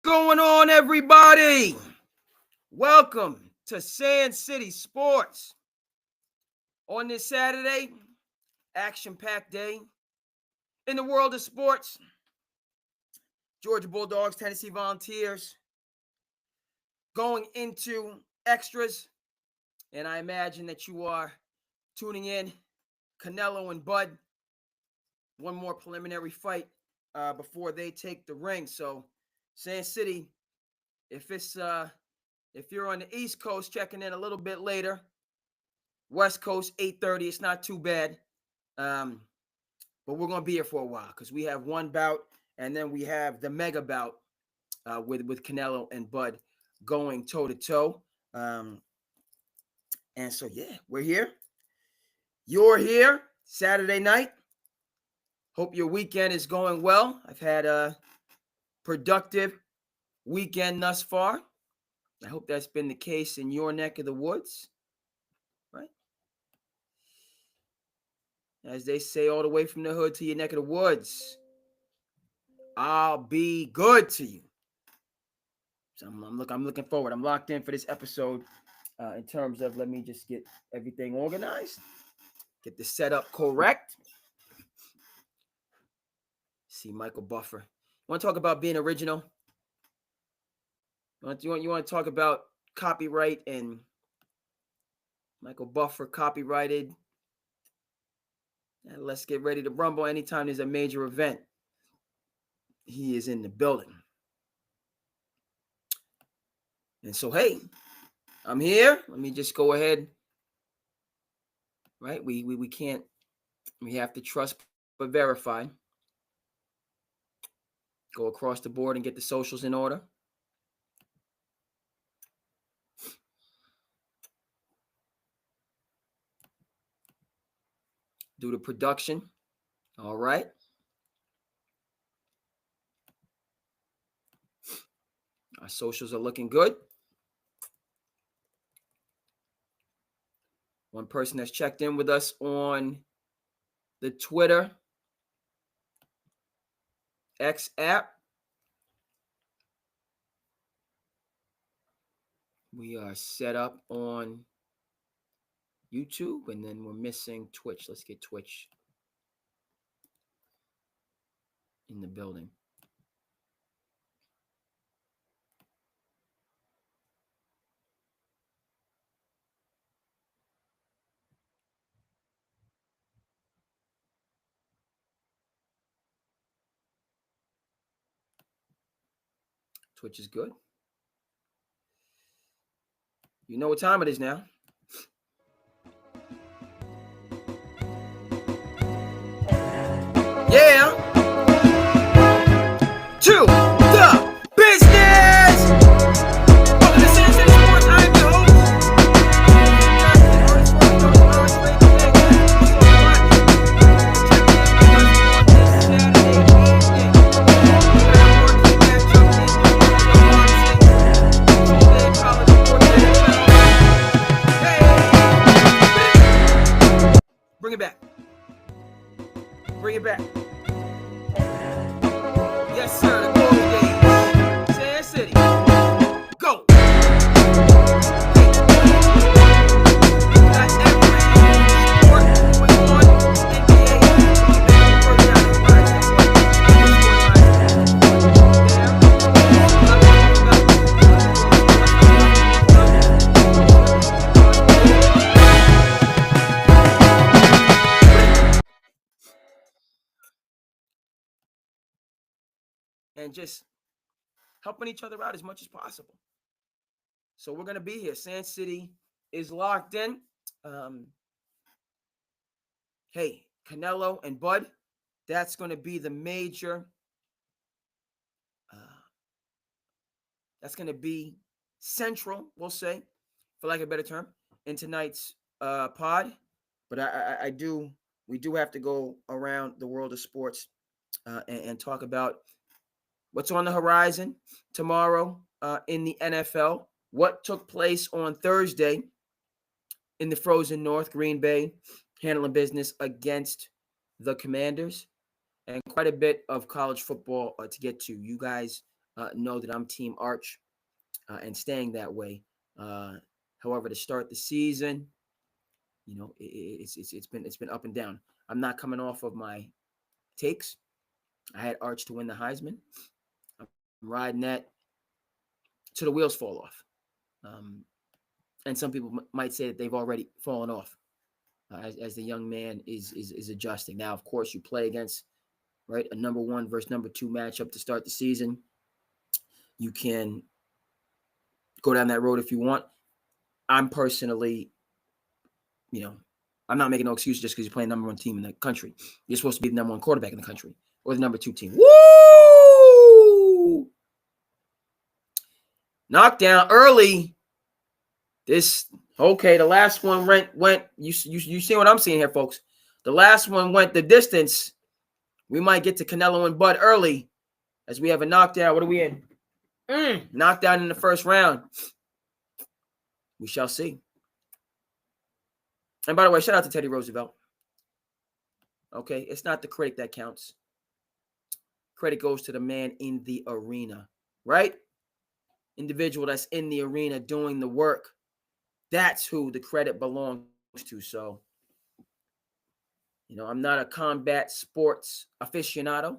Going on, everybody? Welcome to SandCity Sports. On this Saturday, action-packed day in the world of sports. Georgia Bulldogs, Tennessee Volunteers going into extras. And I imagine that you are tuning in. Canelo and Bout, one more preliminary fight before they take the ring. So, SandCity, if you're on the East Coast, checking in a little bit later. West Coast, 8:30. It's not too bad. But we're going to be here for a while because we have one bout, and then we have the mega bout with Canelo and Bout going toe-to-toe. And so, yeah, we're here. You're here Saturday night. Hope your weekend is going well. I've had a productive weekend thus far. I hope that's been the case in your neck of the woods, right? As they say, all the way from the hood to your neck of the woods, I'll be good to you. So I'm looking forward. I'm locked in for this episode in terms of, let me just get everything organized, get the setup correct. See Michael Buffer. You want to talk about being original? You want to talk about copyright and Michael Buffer copyrighted? And let's get ready to rumble. Anytime there's a major event, he is in the building. And so, hey, I'm here. Let me just go ahead. Right? We can't. We have to trust but verify. Go across the board and get the socials in order. Do the production. All right. Our socials are looking good. One person that's checked in with us on the Twitter X app. We are set up on YouTube, and then we're missing Twitch. Let's get Twitch in the building. Twitch is good. You know what time it is now. Yeah. To the business. Welcome to SandCity Sports. I'm your host. Bring it back. Bring it back. Yes, sir. The glory days. SandCity. Go. Hey. Got every sport going on. NBA. And just helping each other out as much as possible. So we're going to be here. SandCity is locked in. Hey, Canelo and Bout, that's going to be the major. That's going to be central, we'll say, for lack of a better term, in tonight's pod. But we do have to go around the world of sports and talk about what's on the horizon tomorrow in the NFL, what took place on Thursday in the frozen North, Green Bay, handling business against the Commanders, and quite a bit of college football to get to. You guys know that I'm Team Arch and staying that way. However, to start the season, it's been up and down. I'm not coming off of my takes. I had Arch to win the Heisman. I'm riding that till the wheels fall off. Um, and some people might say that they've already fallen off as the young man is adjusting. Now, of course, you play against right a number one versus number two matchup to start the season. You can go down that road if you want. I'm personally, I'm not making no excuse just because you're playing number one team in the country. You're supposed to be the number one quarterback in the country or the number two team. Woo! Knockdown early. The last one went. You see what I'm seeing here, folks. The last one went the distance. We might get to Canelo and Bud early as we have a knockdown. What are we in? Knockdown in the first round. We shall see. And by the way, shout out to Teddy Roosevelt. Okay, it's not the critic that counts. Credit goes to the man in the arena, right? Individual that's in the arena doing the work. That's who the credit belongs to. So, I'm not a combat sports aficionado.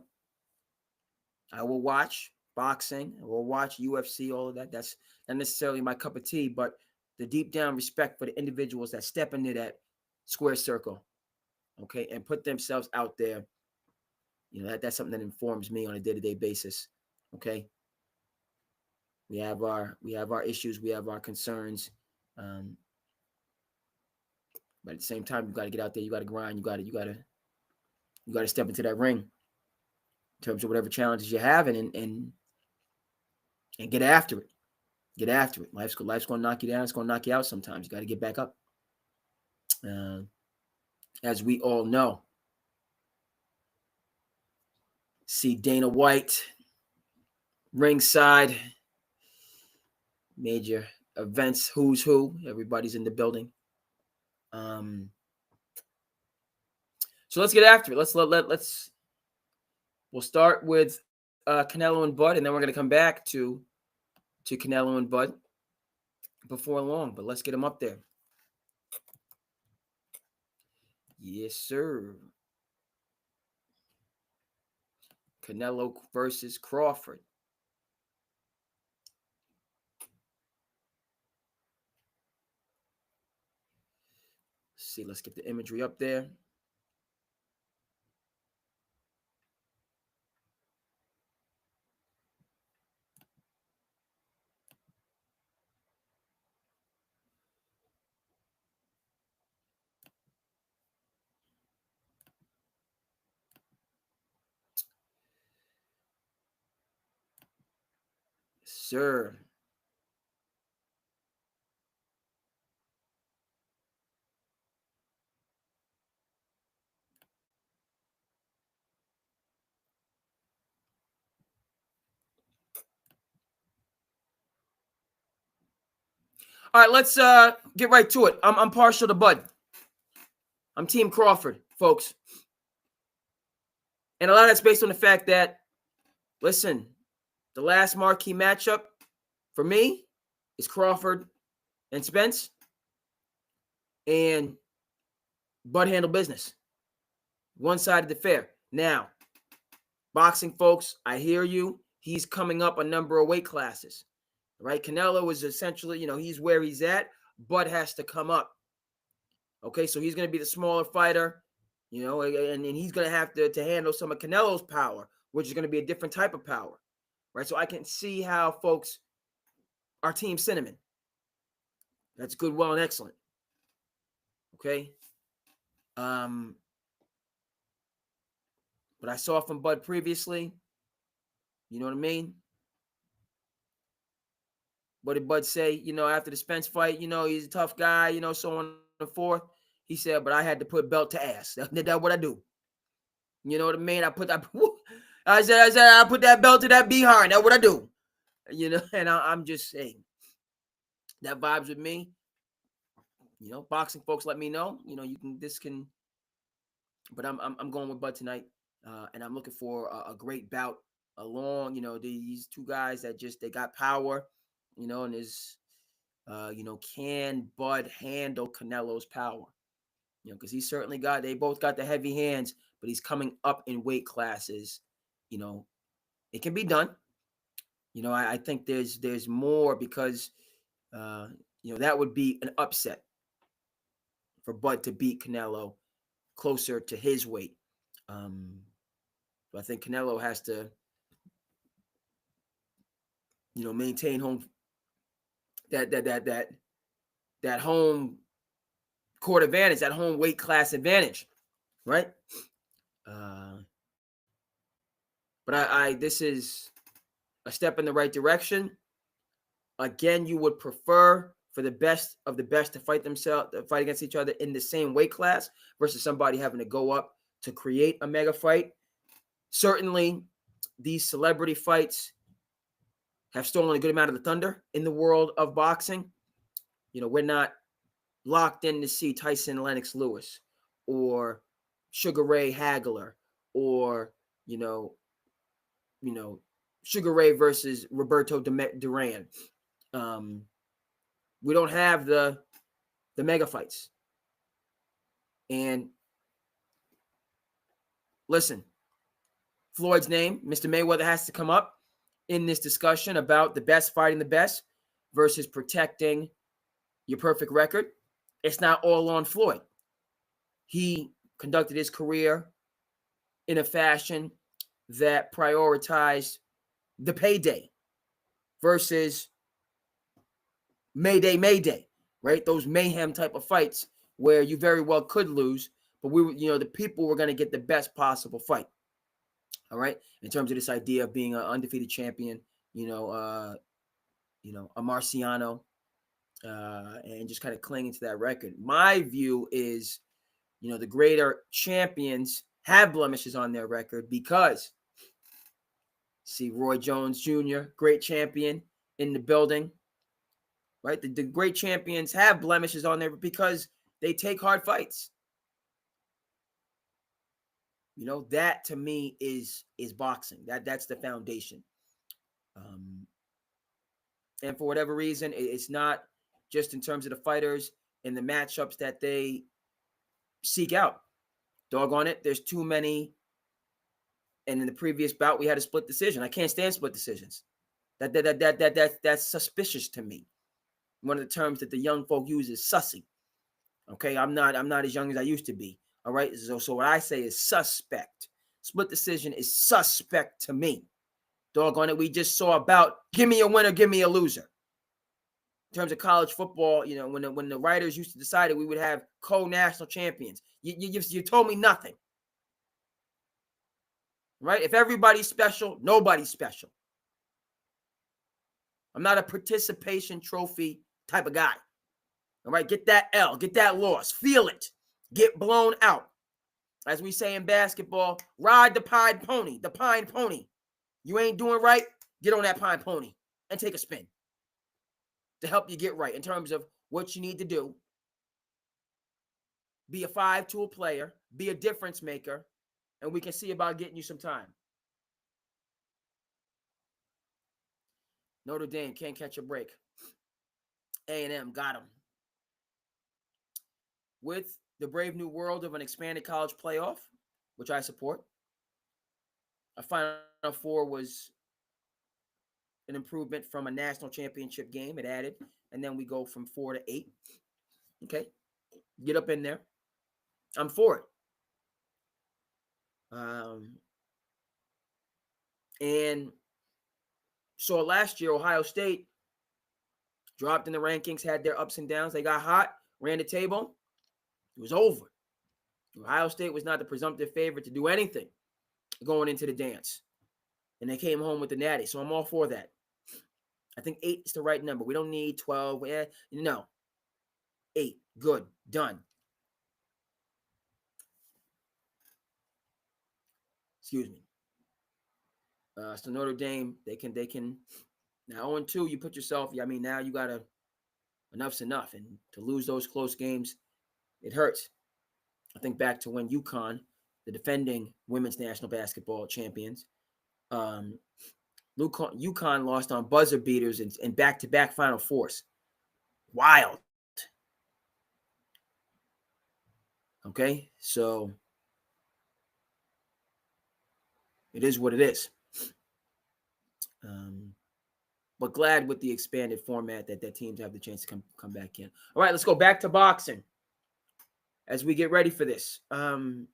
I will watch boxing. I will watch UFC, all of that. That's not necessarily my cup of tea, but the deep down respect for the individuals that step into that square circle, okay, and put themselves out there. That's something that informs me on a day-to-day basis, okay? We have our issues, we have our concerns, but at the same time, you got to get out there, you got to grind, you got to step into that ring in terms of whatever challenges you're having, and get after it. Get after it. Life's going to knock you down. It's going to knock you out sometimes. You got to get back up. As we all know, see Dana White ringside, major events, who's who. Everybody's in the building. So let's get after it. We'll start with Canelo and Bud, and then we're going to come back to Canelo and Bud before long. But let's get them up there. Yes, sir. Canelo versus Crawford. Let's get the imagery up there. Sir. All right, let's get right to it. I'm partial to Bud. I'm Team Crawford, folks. And a lot of that's based on the fact that, listen, the last marquee matchup for me is Crawford and Spence. And Bud handled business. One side of the fair. Now, boxing folks, I hear you. He's coming up a number of weight classes. Right? Canelo is essentially, he's where he's at. Bud has to come up. Okay, so he's going to be the smaller fighter, and he's going to have to handle some of Canelo's power, which is going to be a different type of power. Right? So I can see how folks are Team Cinnamon. That's good, well, and excellent. Okay? But I saw from Bud previously. You know what I mean? What did Bud say? After the Spence fight, he's a tough guy, so on and forth. He said, but I had to put belt to ass. That's what I do. You know what I mean? I put that I put that belt to that behind. That's what I do. And I'm just saying. That vibes with me. Boxing folks let me know. But I'm going with Bud tonight. And I'm looking for a great bout along, these two guys that they got power, and is, can Bud handle Canelo's power? Because they both got the heavy hands, but he's coming up in weight classes. It can be done. I think there's more because, that would be an upset for Bud to beat Canelo closer to his weight. So I think Canelo has to, maintain home that home court advantage, that home weight class advantage, right? But this is a step in the right direction. Again, you would prefer for the best of the best to fight against each other in the same weight class versus somebody having to go up to create a mega fight. Certainly, these celebrity fights have stolen a good amount of the thunder in the world of boxing. We're not locked in to see Tyson Lennox Lewis or Sugar Ray Hagler or, Sugar Ray versus Roberto Duran. We don't have the mega fights. And listen, Floyd's name, Mr. Mayweather, has to come up in this discussion about the best fighting the best versus protecting your perfect record. It's not all on Floyd. He conducted his career in a fashion that prioritized the payday versus Mayday, right? Those mayhem type of fights where you very well could lose, but the people were going to get the best possible fight. All right. In terms of this idea of being an undefeated champion, a Marciano, and just kind of clinging to that record. My view is, the greater champions have blemishes on their record because, see, Roy Jones Jr., great champion in the building, right? The great champions have blemishes on there because they take hard fights. That to me is boxing. That's the foundation. And for whatever reason, it's not just in terms of the fighters and the matchups that they seek out. Doggone it, there's too many. And in the previous bout, we had a split decision. I can't stand split decisions. That's suspicious to me. One of the terms that the young folk use is sussy. Okay, I'm not as young as I used to be. All right, so what I say is suspect. Split decision is suspect to me. Doggone it, we just saw about give me a winner, give me a loser. In terms of college football, when the writers used to decide that we would have co-national champions, you told me nothing. Right? If everybody's special, nobody's special. I'm not a participation trophy type of guy. All right, get that L, get that loss, feel it, get blown out. As we say in basketball, ride the pine pony, You ain't doing right, get on that pine pony and take a spin to help you get right in terms of what you need to do. Be a 5-tool player, be a difference maker, and we can see about getting you some time. Notre Dame can't catch a break. A&M got them. With the brave new world of an expanded college playoff, which I support, a Final Four was an improvement from a national championship game. It added, and then we go from 4 to 8. Okay, get up in there. I'm for it. And so last year, Ohio State dropped in the rankings, had their ups and downs. They got hot, ran the table. It was over. Ohio State was not the presumptive favorite to do anything going into the dance. And they came home with the natty. So I'm all for that. I think 8 is the right number. We don't need 12. No. 8. Good. Done. Excuse me. So Notre Dame, they can now 0-2, you put yourself, now you got to, enough's enough. And to lose those close games, it hurts. I think back to when UConn, the defending women's national basketball champions, UConn lost on buzzer beaters in back-to-back Final Fours. Wild. Okay, so it is what it is. But glad with the expanded format that teams have the chance to come back in. All right, let's go back to boxing as we get ready for this. So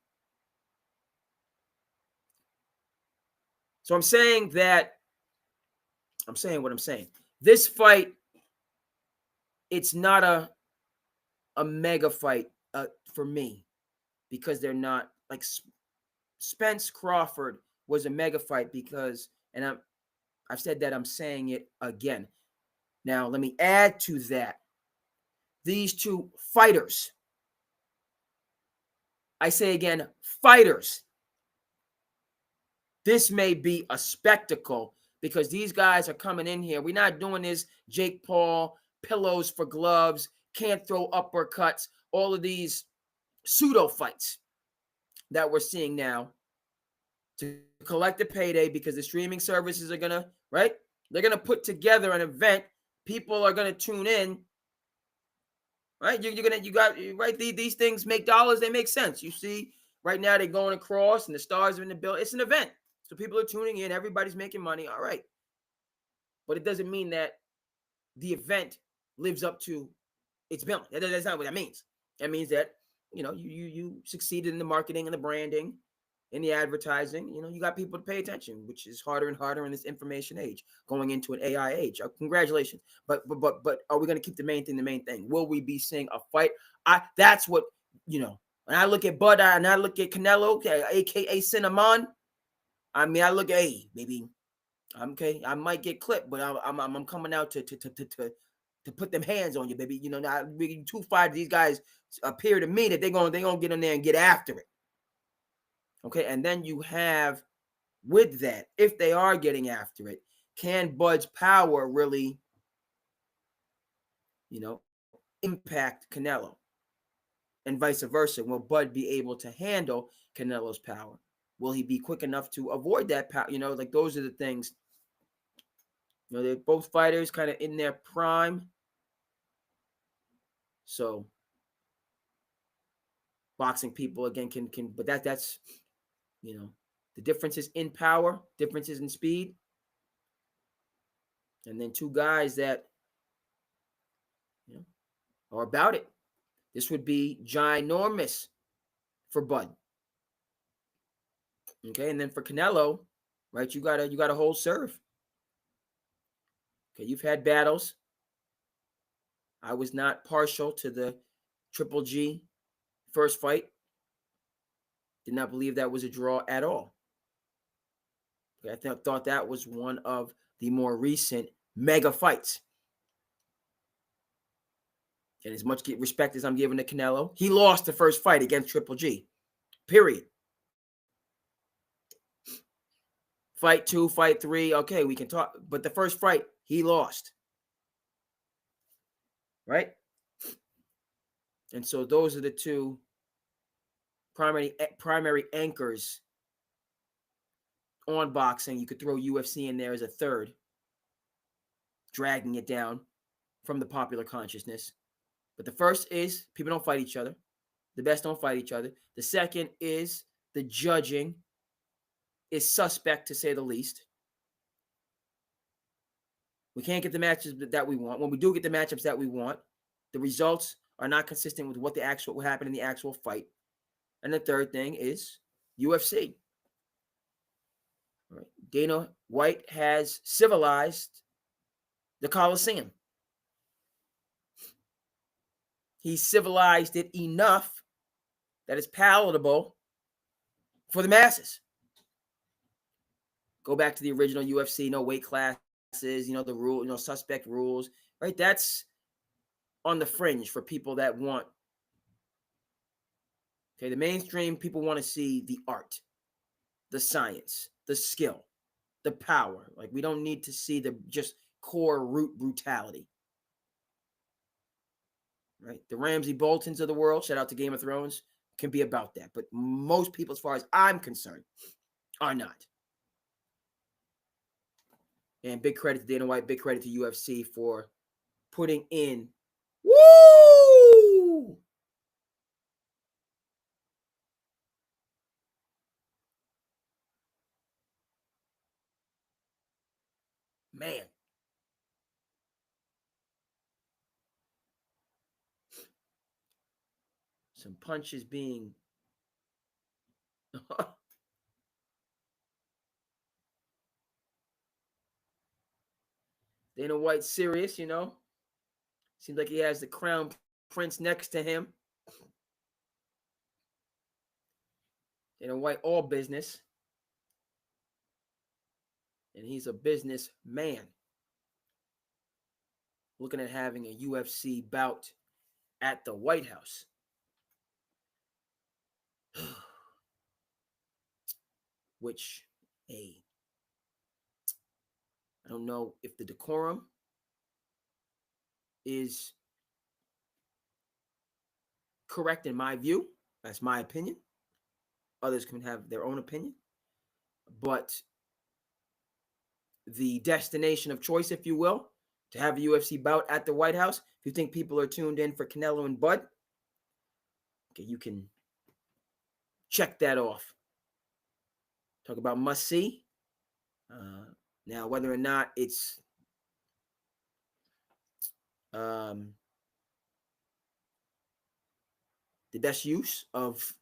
I'm saying what I'm saying. This fight, it's not a mega fight for me because they're not like Spence Crawford was a mega fight because, and I've said that, I'm saying it again. Now, let me add to that. These two fighters, I say again, fighters. This may be a spectacle because these guys are coming in here. We're not doing this Jake Paul, pillows for gloves, can't throw uppercuts, all of these pseudo fights that we're seeing now to collect a payday because the streaming services are going to, right? They're going to put together an event. People are going to tune in, right? These things make dollars. They make sense. You see, right now they're going across and the stars are in the bill. It's an event. So people are tuning in. Everybody's making money. All right. But it doesn't mean that the event lives up to its billing. That's not what that means. That means that, you succeeded in the marketing and the branding, in the advertising. You got people to pay attention, which is harder and harder in this information age, going into an AI age. Congratulations. But are we going to keep the main thing the main thing? Will we be seeing a fight? That's what, when I look at Bud and I look at Canelo, aka Cinnamon, I look at, hey, maybe, okay, I might get clipped, but I'm coming out to put them hands on you, baby. Now we 2-5. These guys appear to me that they're gonna get in there and get after it. Okay, and then you have with that, if they are getting after it, can Bud's power really, impact Canelo, and vice versa? Will Bud be able to handle Canelo's power? Will he be quick enough to avoid that power? Like those are the things. They're both fighters kind of in their prime. So boxing people again can but that's the differences in power, differences in speed, and then two guys that are about it. This would be ginormous for Bud. Okay, and then for Canelo, right? You gotta hold serve. Okay, you've had battles. I was not partial to the Triple G first fight. Did not believe that was a draw at all. I thought that was one of the more recent mega fights. And as much respect as I'm giving to Canelo, he lost the first fight against Triple G. Period. Fight 2, fight 3, okay, we can talk. But the first fight, he lost. Right? And so those are the two primary anchors on boxing. You could throw UFC in there as a third, dragging it down from the popular consciousness. But the first is people don't fight each other. The best don't fight each other. The second is the judging is suspect, to say the least. We can't get the matches that we want. When we do get the matchups that we want, the results are not consistent with what happened in the actual fight. And the third thing is UFC. Right. Dana White has civilized the Coliseum. He civilized it enough that it's palatable for the masses. Go back to the original UFC, no weight classes, the rule, suspect rules, right? That's on the fringe for people that want. Okay, the mainstream people want to see the art, the science, the skill, the power. Like, we don't need to see the just core root brutality. Right? The Ramsay Boltons of the world, shout out to Game of Thrones, can be about that. But most people, as far as I'm concerned, are not. And big credit to Dana White, big credit to UFC for putting in. Woo! Man. Some punches being Dana White's serious, Seems like he has the crown prince next to him. Dana White, all business. And he's a business man. Looking at having a UFC bout at the White House. Which, hey, I don't know if the decorum is correct in my view. That's my opinion. Others can have their own opinion. But the destination of choice, if you will, to have a UFC bout at the White House, if you think people are tuned in for Canelo and Bud, okay, you can check that off. Talk about must see. Now, whether or not it's the best use of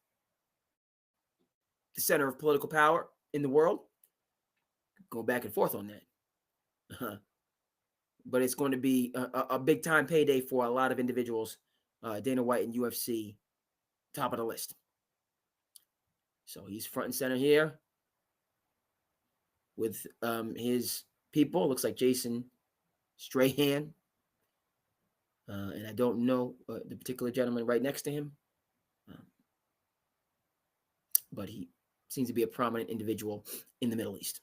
the center of political power in the world, go back and forth on that. But it's going to be a big time payday for a lot of individuals. Dana White and UFC, top of the list. So he's front and center here with his people. Looks like Jason Strahan. And I don't know the particular gentleman right next to him. But he seems to be a prominent individual in the Middle East.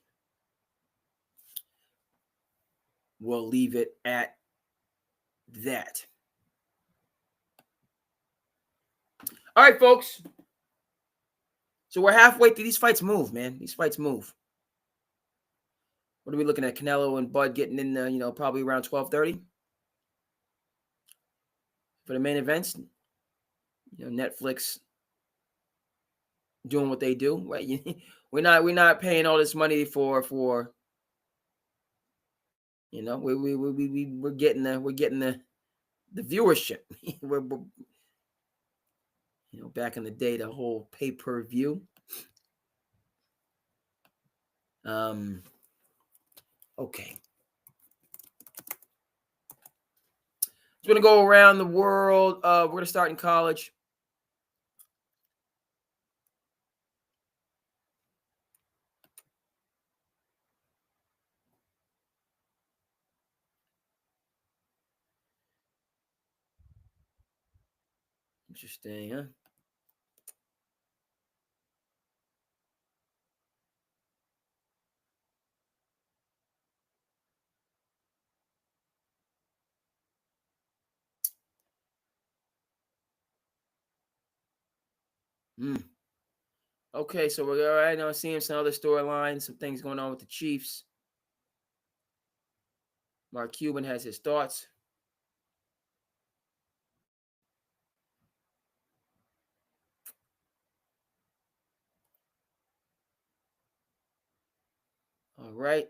We'll leave it at that. All right, folks. So we're halfway through. These fights move, man. These fights move. What are we looking at? Canelo and Bud getting in, probably around 12:30 for the main events. Netflix doing what they do. Right? We're not paying all this money for we're getting the viewership. we're back in the day, the whole pay-per-view. Okay. It's going to go around the world. We're going to start in college. Interesting, huh? Okay, so we're all right now seeing some other storylines, some things going on with the Chiefs. Mark Cuban has his thoughts. All right.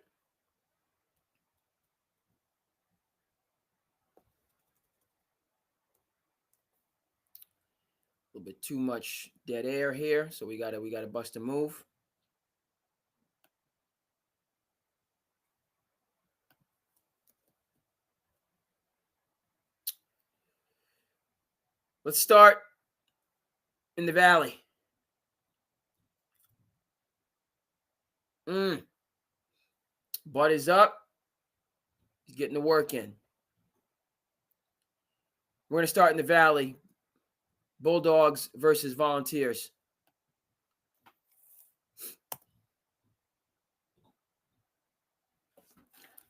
A little bit too much dead air here, so we gotta bust a move. Let's start in the Valley. Bud is up. He's getting the work in. We're going to start in the Valley. Bulldogs versus Volunteers.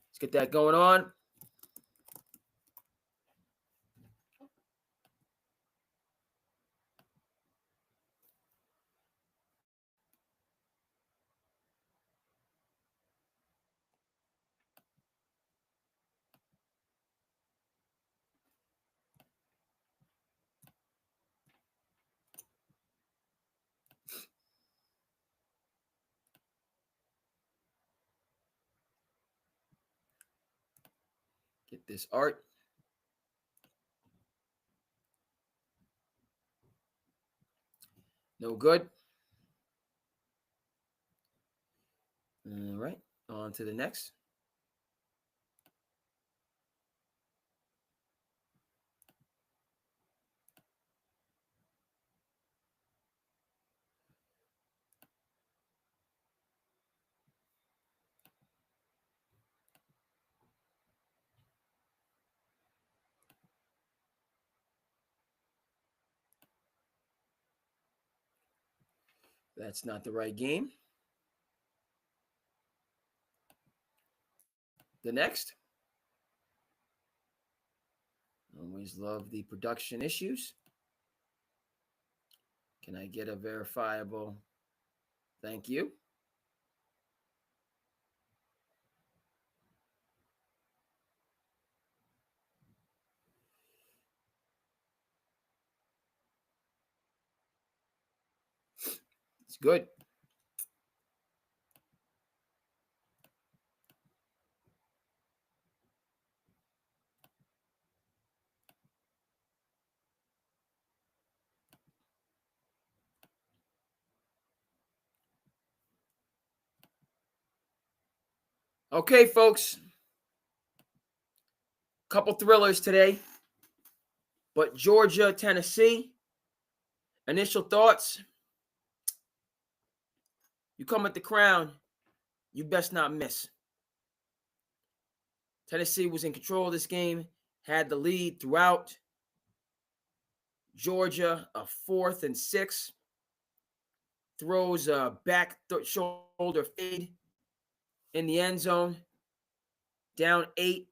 Let's get that going on. Get this art. No good. All right. On to the next. That's not the right game. The next. Always love the production issues. Can I get a verifiable? Thank you. It's good. Okay, folks. Couple thrillers today. But Georgia, Tennessee. Initial thoughts. You come at the crown, you best not miss. Tennessee was in control of this game, had the lead throughout. Georgia, a 4th and 6, throws a back shoulder fade in the end zone. Down 8,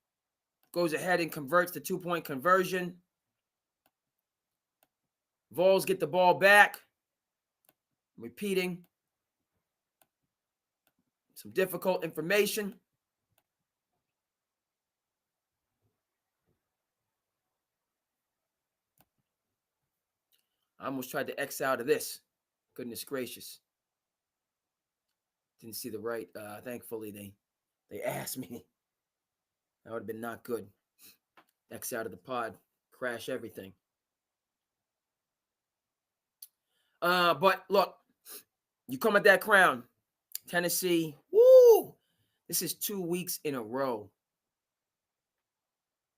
goes ahead and converts the 2-point conversion. Vols get the ball back. Repeating some difficult information. I almost tried to X out of this. Goodness gracious. Didn't see the right. Thankfully, they asked me. That would have been not good. X out of the pod. Crash everything. But look, you come at that crown. Tennessee, woo! This is 2 weeks in a row.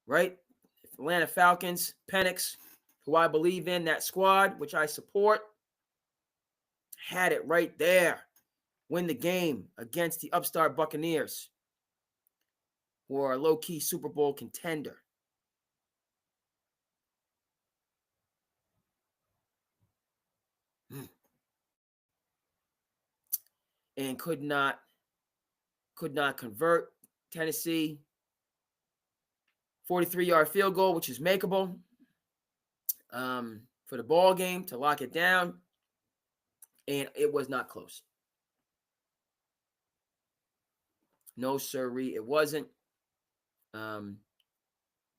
Right? Atlanta Falcons, Penix, who I believe in, that squad, which I support, had it right there. Win the game against the upstart Buccaneers, who are a low-key Super Bowl contender. And could not convert. Tennessee, 43-yard field goal, which is makeable for the ball game to lock it down. And it was not close. No, sirree, it wasn't.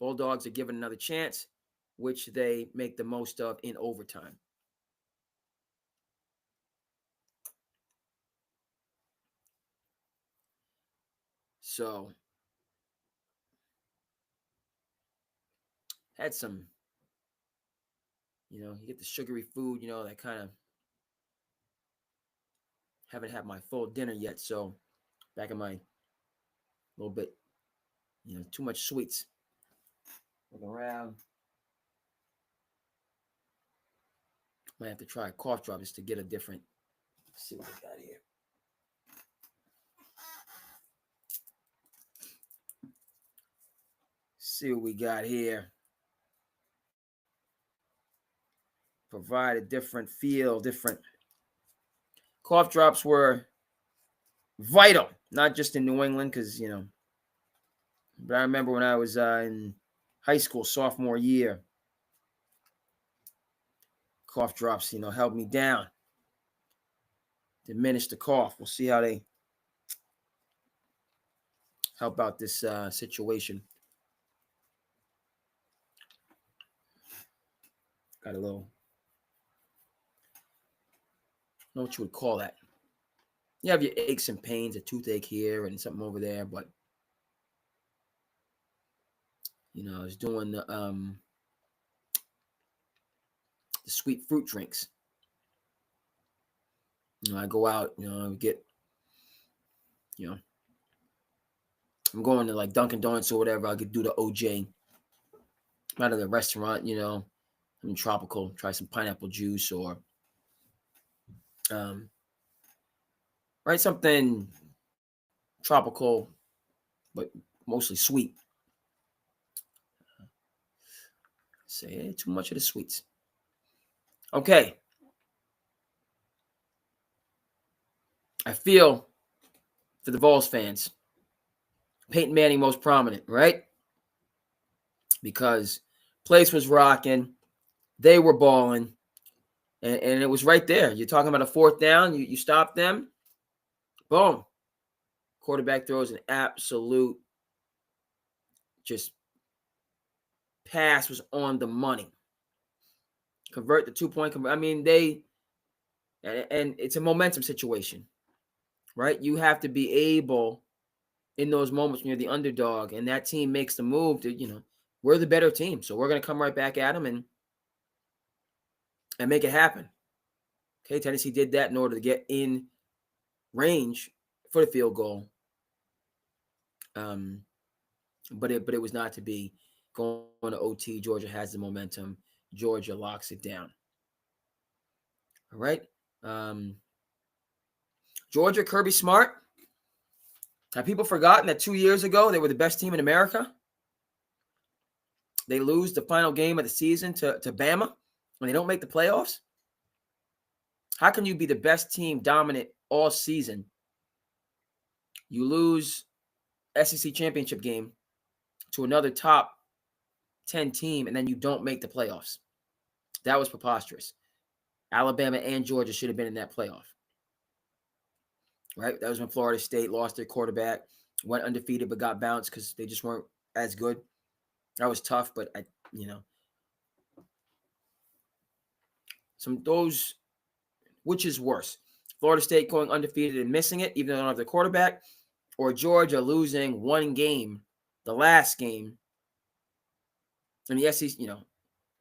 Bulldogs are given another chance, which they make the most of in overtime. So, had some, you get the sugary food, that kind of, haven't had my full dinner yet. So, back in my little bit, too much sweets. Look around. Might have to try a cough drop just to get a different. Let's see what we got here. See what we got here. Provide a different feel, different. Cough drops were vital, not just in New England, because, but I remember when I was in high school, sophomore year, cough drops, held me down, diminished the cough. We'll see how they help out this situation. Got a little, I don't know what you would call that. You have your aches and pains, a toothache here and something over there, but I was doing the sweet fruit drinks. I go out, get, I'm going to like Dunkin' Donuts or whatever. I could do the OJ out of the restaurant, something tropical, try some pineapple juice or, right, something tropical, but mostly sweet. Say too much of the sweets. Okay. I feel for the Vols fans, Peyton Manning most prominent, right? Because place was rocking, they were balling, and it was right there. You're talking about a fourth down, you stop them, boom. Quarterback throws an absolute just pass was on the money. Convert the 2-point. I mean, and it's a momentum situation, right? You have to be able in those moments when you're the underdog and that team makes the move to, we're the better team. So we're going to come right back at them and make it happen. Okay, Tennessee did that in order to get in range for the field goal. But it was not to be. Going to OT, Georgia has the momentum. Georgia locks it down. All right. Georgia, Kirby Smart. Have people forgotten that 2 years ago they were the best team in America? They lose the final game of the season to Bama when they don't make the playoffs? How can you be the best team dominant all season? You lose SEC championship game to another top 10 team, and then you don't make the playoffs. That was preposterous. Alabama and Georgia should have been in that playoff. Right? That was when Florida State lost their quarterback, went undefeated, but got bounced because they just weren't as good. That was tough, but which is worse? Florida State going undefeated and missing it, even though they don't have their quarterback, or Georgia losing one game, the last game, in the SEC,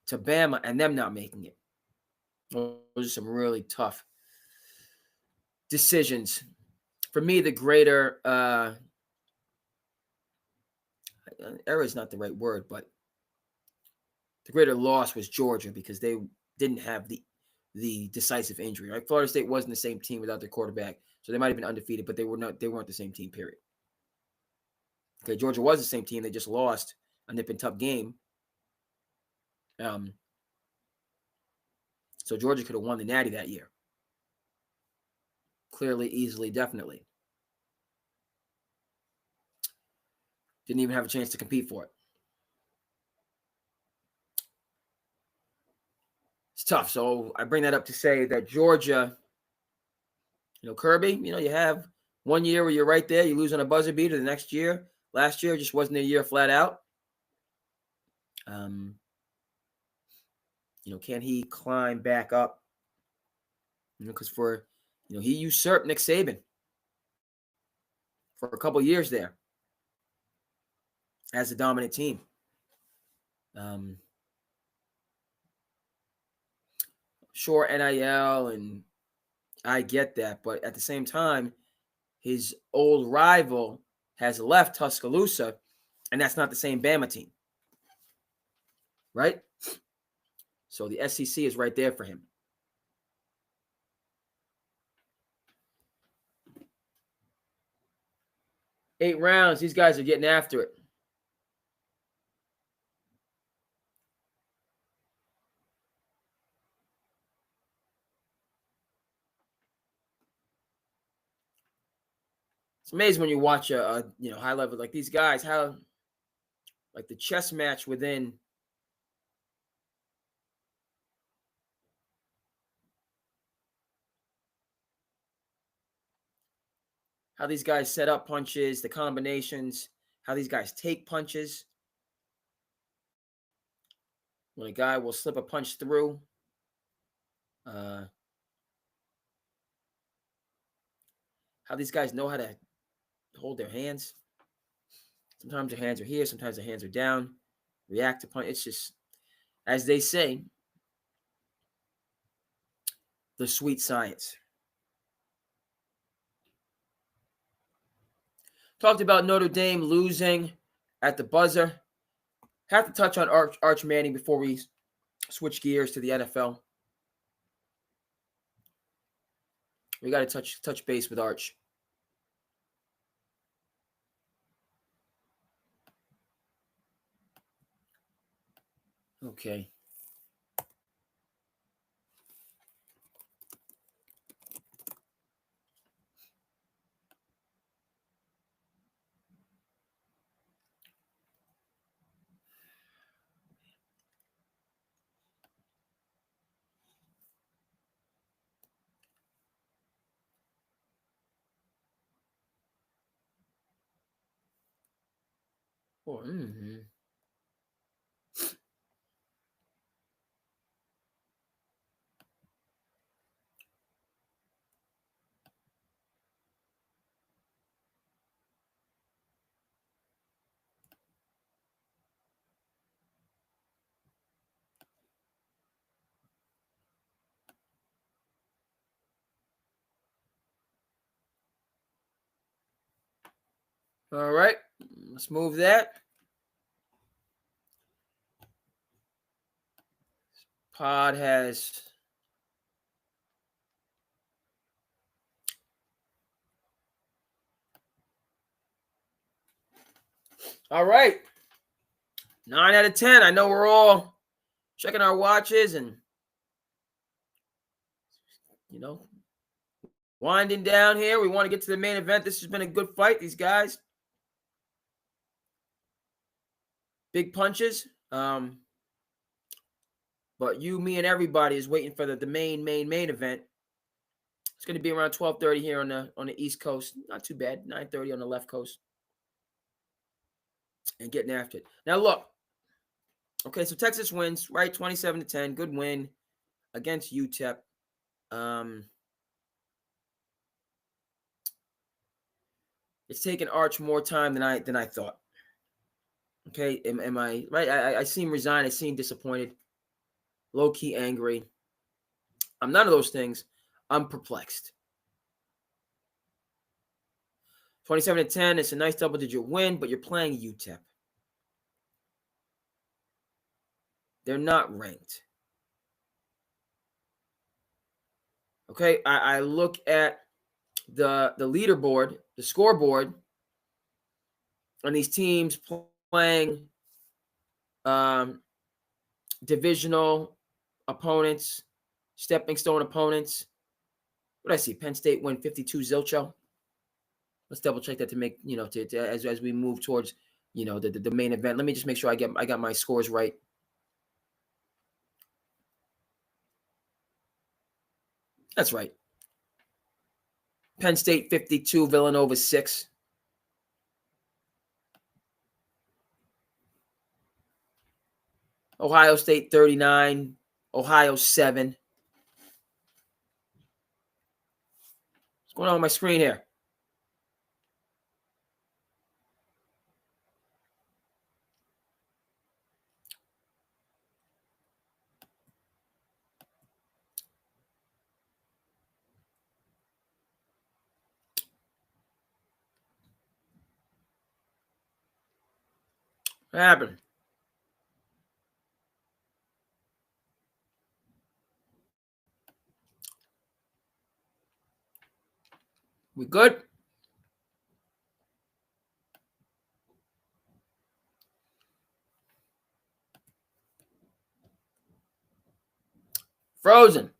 to Bama and them not making it. Those are some really tough decisions. For me, the greater error is not the right word, but the greater loss was Georgia because they didn't have the decisive injury. Right? Florida State wasn't the same team without their quarterback, so they might have been undefeated, but they weren't the same team. Period. Okay, Georgia was the same team. They just lost a nip and tuck game. So Georgia could have won the Natty that year. Clearly, easily, definitely. Didn't even have a chance to compete for it. It's tough. So I bring that up to say that Georgia, Kirby, you have 1 year where you're right there. You lose on a buzzer beater the next year. Last year just wasn't a year flat out. Can he climb back up? Because he usurped Nick Saban for a couple years there as a dominant team. Sure, NIL, and I get that, but at the same time, his old rival has left Tuscaloosa, and that's not the same Bama team, right? So the SEC is right there for him. Eight rounds, these guys are getting after it. It's amazing when you watch a high level like these guys, how like the chess match within how these guys set up punches, the combinations, how these guys take punches. When a guy will slip a punch through, how these guys know how to hold their hands. Sometimes their hands are here, sometimes their hands are down. react to punch. It's just, as they say, the sweet science. Talked about Notre Dame losing at the buzzer. Have to touch on Arch Manning before we switch gears to the NFL. We got to touch base with Arch. Okay. Oh, All right. Let's move that. Pod has all right. 9 out of 10. I know we're all checking our watches and, winding down here. We want to get to the main event. This has been a good fight. These guys, big punches. But you, me, and everybody is waiting for the main event. It's going to be around 12:30 here on the East Coast. Not too bad. 9:30 on the left coast. And getting after it. Now look. Okay, so Texas wins, right? 27-10. Good win against UTEP. It's taken Arch more time than I thought. Okay, am I right? I seem resigned. I seem disappointed, low key angry. I'm none of those things. I'm perplexed. 27-10. It's a nice double-digit win, but you're playing UTEP. They're not ranked. Okay, I look at the leaderboard, the scoreboard, and these teams playing divisional opponents, stepping stone opponents. What did I see? Penn State win 52 zilcho. Let's double check that to make, as we move towards, the main event. Let me just make sure I got my scores right. That's right. Penn State 52, Villanova 6. Ohio State 39, Ohio 7. What's going on my screen here? What happened? We good? Frozen.